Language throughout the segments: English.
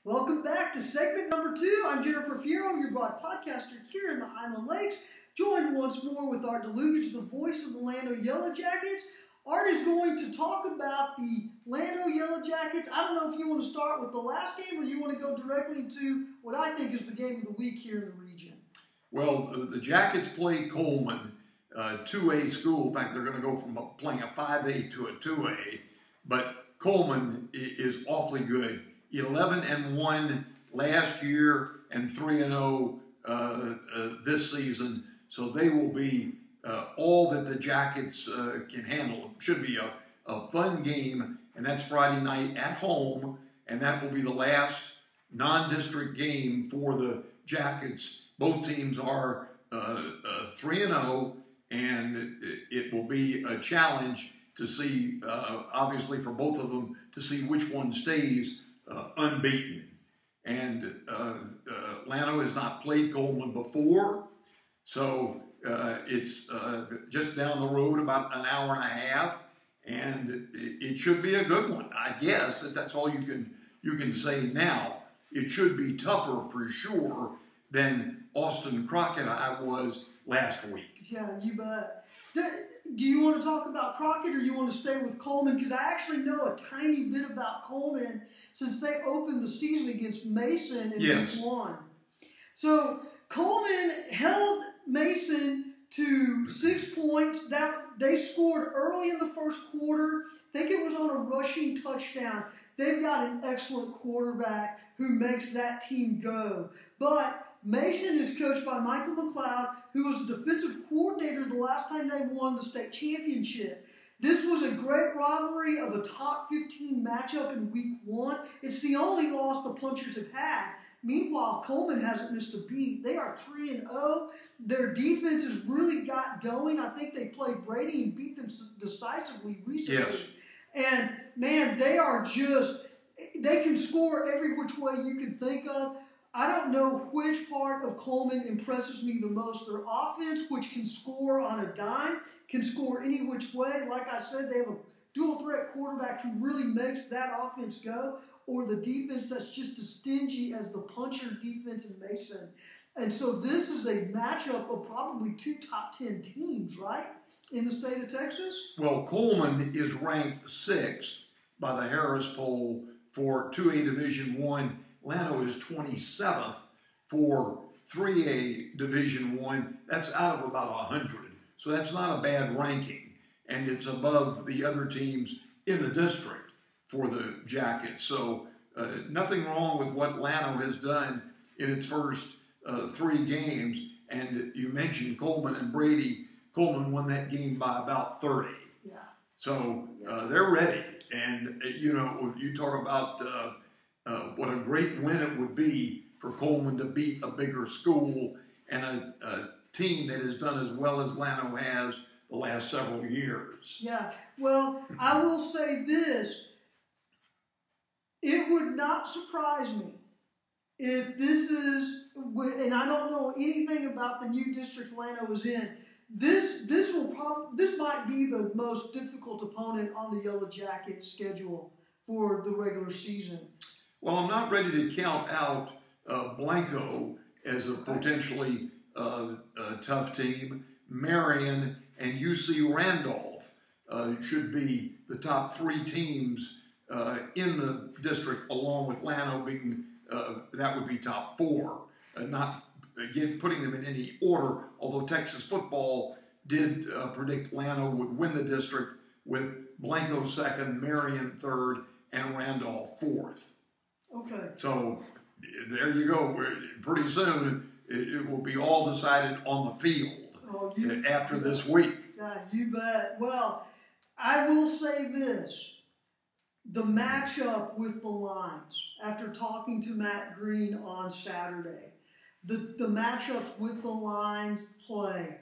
Welcome back to segment number 2. I'm Jennifer Fierro, your broad podcaster here in the Highland Lakes, joined once more with Art Dlugach, the voice of the Llano Yellow Jackets. Art is going to talk about the Llano Yellow Jackets. I don't know if you want to start with the last game or you want to go directly into what I think is the game of the week here in the region. Well, the Jackets play Coleman, 2A school. In fact, they're going to go from playing a 5A to a 2A. But Coleman is awfully good. 11-1 last year and 3-0 this season. So they will be all that the Jackets can handle. It should be a fun game, and that's Friday night at home, and that will be the last non-district game for the Jackets. Both teams are 3-0, and it will be a challenge to see, obviously for both of them, to see which one stays unbeaten. And Llano has not played Coleman before, so it's just down the road about an hour and a half, and it should be a good one. I guess that's all you can say now. It should be tougher for sure than Austin Crockett was last week. Yeah, you bet. Do you want to talk about Crockett or you want to stay with Coleman? Because I actually know a tiny bit about Coleman since they opened the season against Mason in week 1. So Coleman held Mason to 6 points. They scored early in the first quarter. I think it was on a rushing touchdown. They've got an excellent quarterback who makes that team go. But Mason is coached by Michael McLeod, who was the defensive coordinator the last time they won the state championship. This was a great rivalry of a top 15 matchup in week 1. It's the only loss the Punchers have had. Meanwhile, Coleman hasn't missed a beat. They are 3-0. Their defense has really got going. I think they played Brady and beat them decisively recently. Yes. And, man, they can score every which way you can think of. I don't know which part of Coleman impresses me the most. Their offense, which can score on a dime, can score any which way. Like I said, they have a dual-threat quarterback who really makes that offense go, or the defense that's just as stingy as the Puncher defense in Mason. And so this is a matchup of probably 2 top 10 teams, right, in the state of Texas? Well, Coleman is ranked 6th by the Harris poll for 2A Division I. Llano is 27th for 3A Division I. That's out of about 100. So that's not a bad ranking. And it's above the other teams in the district for the Jackets. So nothing wrong with what Llano has done in its first 3 games. And you mentioned Coleman and Brady. Coleman won that game by about 30. Yeah. So they're ready. And, you talk about what a great win it would be for Coleman to beat a bigger school and a team that has done as well as Llano has the last several years. Yeah, well, I will say this. It would not surprise me if this is, and I don't know anything about the new district Llano is in, this might be the most difficult opponent on the Yellow Jackets schedule for the regular season. Well, I'm not ready to count out Blanco as a potentially tough team. Marion and UC Randolph should be the top 3 teams in the district, along with Llano being, that would be top 4. Not, again, putting them in any order, although Texas football did predict Llano would win the district with Blanco 2nd, Marion 3rd, and Randolph 4th. Okay. So there you go. Pretty soon it will be all decided on the field after this week. Yeah, you bet. Well, I will say this. The matchup with the Lions, after talking to Matt Green on Saturday, the matchups with the Lions play,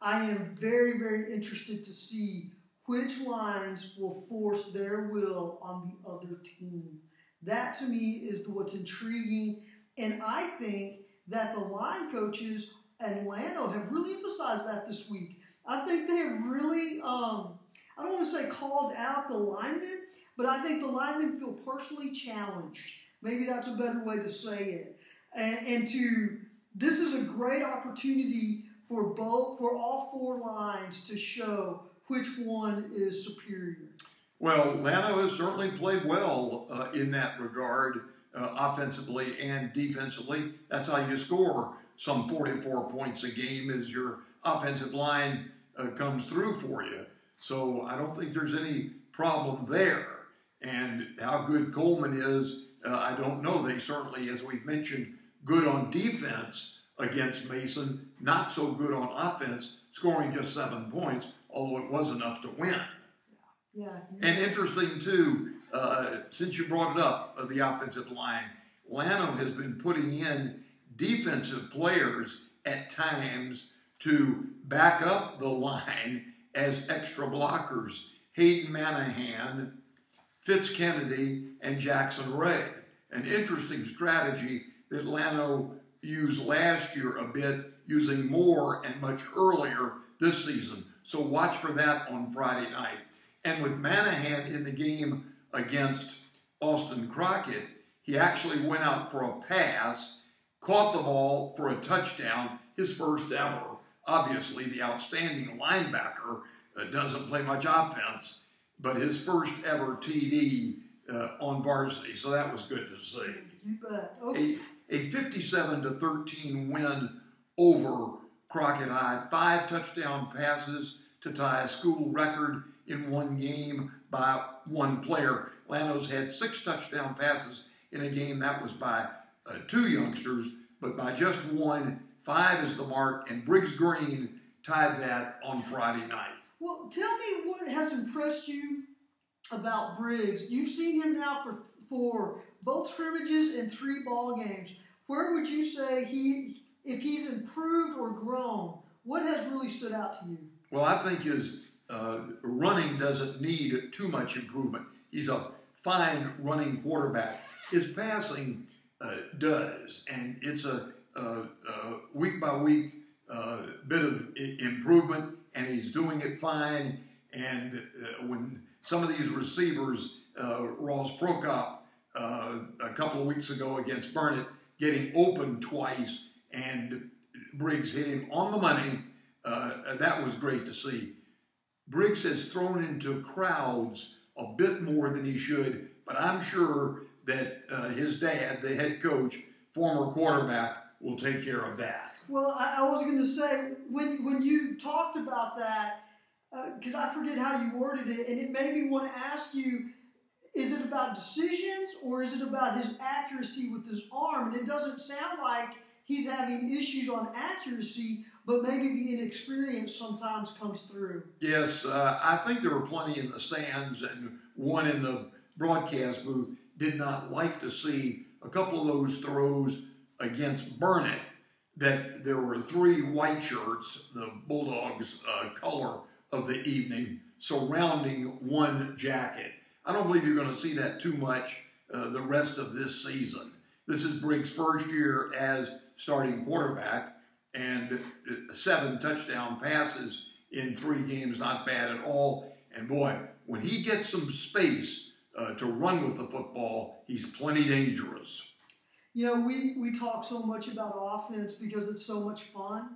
I am very, very interested to see which lines will force their will on the other team. That, to me, is what's intriguing. And I think that the line coaches and Llano have really emphasized that this week. I think they have really, I don't want to say called out the linemen, but I think the linemen feel personally challenged Maybe that's a better way to say it. This is a great opportunity for all four lines to show which one is superior. Well, Llano has certainly played well in that regard, offensively and defensively. That's how you score some 44 points a game, as your offensive line comes through for you. So I don't think there's any problem there. And how good Coleman is, I don't know. They certainly, as we've mentioned, good on defense against Mason, not so good on offense, scoring just 7 points, although it was enough to win. Yeah. And interesting, too, since you brought it up, the offensive line, Llano has been putting in defensive players at times to back up the line as extra blockers. Hayden Manahan, Fitz Kennedy, and Jackson Ray. An interesting strategy that Llano used last year a bit, using more and much earlier this season. So watch for that on Friday night. And with Manahan in the game against Austin Crockett, he actually went out for a pass, caught the ball for a touchdown, his first ever. Obviously, the outstanding linebacker doesn't play much offense, but his first ever TD on varsity. So that was good to see. You bet. Okay. A 57-13 win over Crockett High. 5 touchdown passes to tie a school record in one game by one player. Llano's had 6 touchdown passes in a game. That was by 2 youngsters, but by just 1. 5 is the mark, and Briggs Green tied that on Friday night. Well, tell me what has impressed you about Briggs. You've seen him now for both scrimmages and 3 ball games. Where would you say if he's improved or grown? What has really stood out to you? Well, I think his running doesn't need too much improvement. He's a fine running quarterback. His passing does, and it's a week-by-week bit of improvement, and he's doing it fine. And when some of these receivers, Ross Prokop a couple of weeks ago against Burnett, getting open twice, and Briggs hit him on the money, that was great to see. Briggs has thrown into crowds a bit more than he should, but I'm sure that his dad, the head coach, former quarterback, will take care of that. Well, I was going to say, when you talked about that, because I forget how you worded it, and it made me want to ask you, is it about decisions or is it about his accuracy with his arm? And it doesn't sound like he's having issues on accuracy, but maybe the inexperience sometimes comes through. Yes, I think there were plenty in the stands, and one in the broadcast booth did not like to see a couple of those throws against Burnett, that there were 3 white shirts, the Bulldogs' color of the evening, surrounding one jacket. I don't believe you're going to see that too much the rest of this season. This is Briggs' first year as starting quarterback, and 7 touchdown passes in 3 games, not bad at all. And boy, when he gets some space to run with the football, he's plenty dangerous. You know, we talk so much about offense because it's so much fun,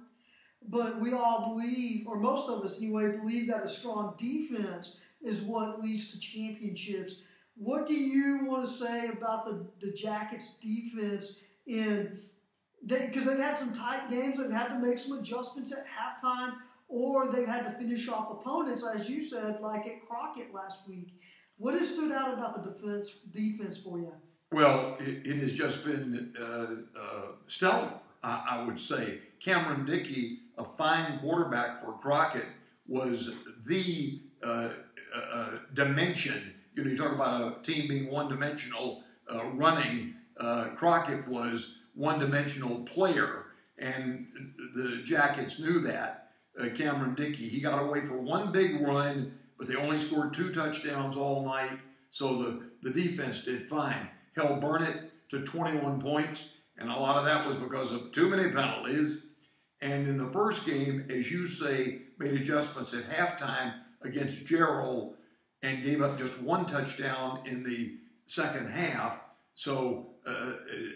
but we all believe, or most of us anyway, believe that a strong defense is what leads to championships. What do you want to say about the Jackets defense because they've had some tight games, they've had to make some adjustments at halftime, or they've had to finish off opponents, as you said, like at Crockett last week. What has stood out about the defense for you? Well, it has just been stellar, I would say. Cameron Dickey, a fine quarterback for Crockett, was the dimension. You know, you talk about a team being one-dimensional running. Crockett was one-dimensional player, and the Jackets knew that. Cameron Dickey, he got away for 1 big run, but they only scored 2 touchdowns all night, so the defense did fine. Held Burnett to 21 points, and a lot of that was because of too many penalties. And in the first game, as you say, made adjustments at halftime against Gerald and gave up just 1 touchdown in the second half. So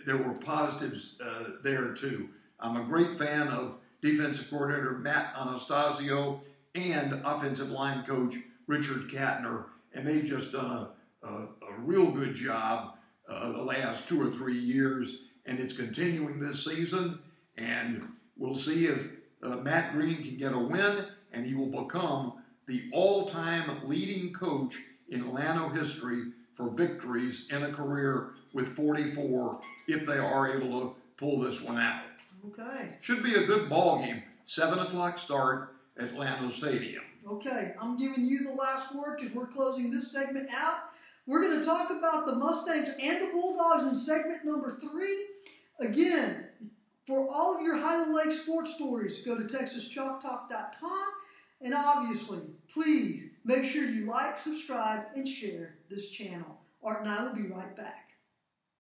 there were positives there too. I'm a great fan of defensive coordinator Matt Anastasio and offensive line coach Richard Katner, and they've just done a real good job the last 2 or 3 years, and it's continuing this season. And we'll see if Matt Green can get a win, and he will become the all-time leading coach in Llano history for victories in a career with 44 if they are able to pull this one out. Okay. Should be a good ball game. 7 o'clock start at Llano Stadium. Okay, I'm giving you the last word because we're closing this segment out. We're going to talk about the Mustangs and the Bulldogs in segment number 3. Again, for all of your Highland Lake sports stories, go to TexasChalkTalk.com. And obviously, please make sure you like, subscribe, and share this channel. Art and I will be right back.